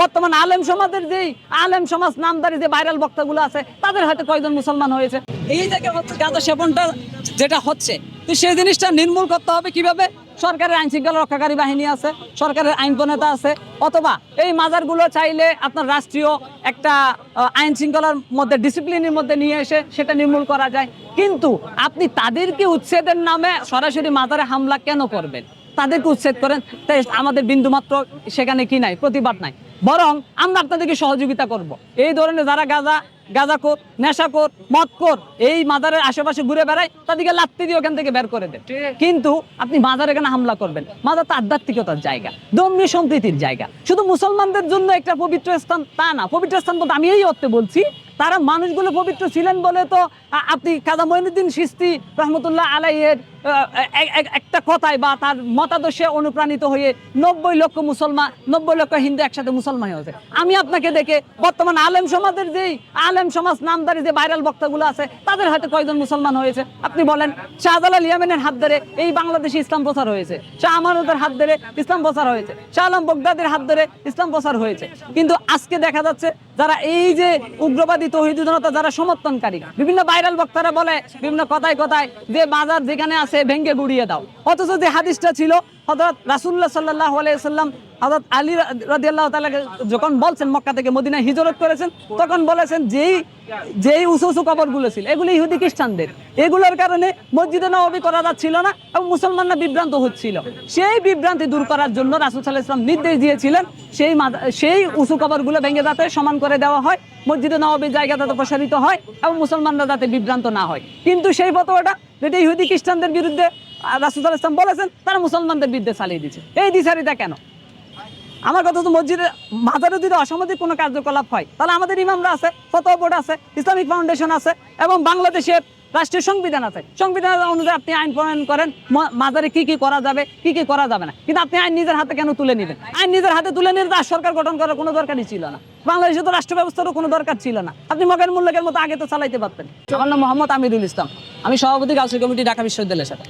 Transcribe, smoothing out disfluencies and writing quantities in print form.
বর্তমান আলেম সমাজের যেই আলেম সমাজ নামদারি যে ভাইরাল বক্তাগুলো আছে তাদের হাতে কয়জন মুসলমান হয়েছে? এই জায়গায় হচ্ছে গাঁজা সেবনটা যেটা হচ্ছে, তো সেই জিনিসটা নির্মূল করতে হবে কিভাবে? সরকারের আইন শৃঙ্খলা রক্ষাকারী বাহিনী আছে, সরকারের আইন প্রণেতা আছে, অথবা এই মাজারগুলো চাইলে আপনার রাষ্ট্রীয় একটা আইন শৃঙ্খলার মধ্যে ডিসিপ্লিনের মধ্যে নিয়ে এসে সেটা নির্মূল করা যায়। কিন্তু আপনি তাদেরকে উচ্ছেদের নামে সরাসরি মাজারে হামলা কেন করবেন? তাদেরকে উচ্ছেদ করেন, তাই আমাদের বিন্দুমাত্র সেখানে কি নাই, প্রতিবাদ নাই। বরং আমরা আপনাদেরকে সহযোগিতা করব। এই ধরনের যারা গাঁজাখোর, নেশাখোর, মদখোর এই মাজারের আশেপাশে ঘুরে বেড়ায় তাদেরকে লাত্তি দিয়ে ওখান থেকে বের করে দেন। কিন্তু আপনি মাজারে কেন হামলা করবেন? মাজার তো আধ্যাত্মিকতার জায়গা, ধর্মীয় সম্প্রীতির জায়গা। শুধু মুসলমানদের জন্য একটা পবিত্র স্থান তা না। পবিত্র স্থান বলতে আমি এই অর্থে বলছি, তারা মানুষগুলো পবিত্র ছিলেন বলে তো আপনি খাজা মঈনুদ্দিন চিশতি রহমতুল্লাহ আলাইহির একটা কথায় বা তার মতাদর্শে অনুপ্রাণিত হয়ে 90 লক্ষ মুসলমান, 90 লক্ষ হিন্দু একসাথে মুসলমান হয়েছে। আমি আপনাকে দেখে বর্তমান আলেম সমাজের যেই আলেম সমাজ নামদারি যে ভাইরাল বক্তাগুলো আছে তাদের হাতে কয়জন মুসলমান হয়েছে? আপনি বলেন। শাহজালাল ইয়ামেনের হাত ধরে এই বাংলাদেশে ইসলাম প্রচার হয়েছে, শাহ আমানতের হাত ধরে ইসলাম প্রচার হয়েছে, শাহ আলম বগদাদের হাত ধরে ইসলাম প্রচার হয়েছে। কিন্তু আজকে দেখা যাচ্ছে যারা এই যে উগ্রবাদী তৌহিদি জনতা যারা সমর্থনকারী, বিভিন্ন ভাইরাল বক্তারা বলে বিভিন্ন কথায় যে বাজার যেখানে আছে ভেঙ্গে গুড়িয়ে দাও। অথচ যে হাদিসটা ছিল হযরত রাসূলুল্লাহ সাল্লাল্লাহু আলাইহি ওয়াসাল্লাম হযরত আলী রাদিয়াল্লাহু তাআলা যখন বলছেন মক্কা থেকে মদিনায় হিজরত করেছেন, তখন বলেছেন যেই উঁচু উঁচু কবরগুলো ছিল এগুলো ইহুদি খ্রিস্টানদের, এগুলোর কারণে মসজিদে নববী করা যাচ্ছিল না এবং মুসলমানরা বিভ্রান্ত হচ্ছিল। সেই বিভ্রান্তি দূর করার জন্য রাসূল সাল্লাল্লাহু আলাইহি ওয়াসাল্লাম নির্দেশ দিয়েছিলেন সেই উঁচু কবরগুলো ভেঙে যাতে সমান করে দেওয়া হয়, মসজিদে নববীর জায়গা যাতে প্রসারিত হয় এবং মুসলমানরা যাতে বিভ্রান্ত না হয়। কিন্তু সেই ফতোয়াটা যেটা ইহুদি খ্রিস্টানদের বিরুদ্ধে রাসূল সাল্লাল্লাহু আলাইহি ওয়াসাল্লাম বলেছেন, তারা মুসলমানদের বিরুদ্ধে চালিয়ে দিচ্ছে। এই দ্বিচারিতা কেন? আমার কথা তো মসজিদে মাজারে যদি অসামাজিক কোনো কার্যকলাপ হয় তাহলে আমাদের ইমামরা আছে, ফতোয়া বোর্ড আছে, ইসলামিক ফাউন্ডেশন আছে এবং বাংলাদেশের রাষ্ট্রীয় সংবিধান আছে। সংবিধান অনুযায়ী আপনি আইন প্রণয়ন করেন মাজারে কি কি করা যাবে, কি কি করা যাবে না। কিন্তু আপনি আইন নিজের হাতে কেন তুলে নেবেন? আইন নিজের হাতে তুলে নিলে তার সরকার গঠন করার কোনো দরকারই ছিল না। বাংলাদেশে তো রাষ্ট্র ব্যবস্থারও কোনো দরকার ছিল না। আপনি মগের মুল্লকের মতো আগে তো চালাইতে পারতেন। আমার নাম মোহাম্মদ আমিরুল ইসলাম, আমি সভাপতি কাউন্সিল কমিটি, ঢাকা বিশ্ববিদ্যালয়ের সাথে।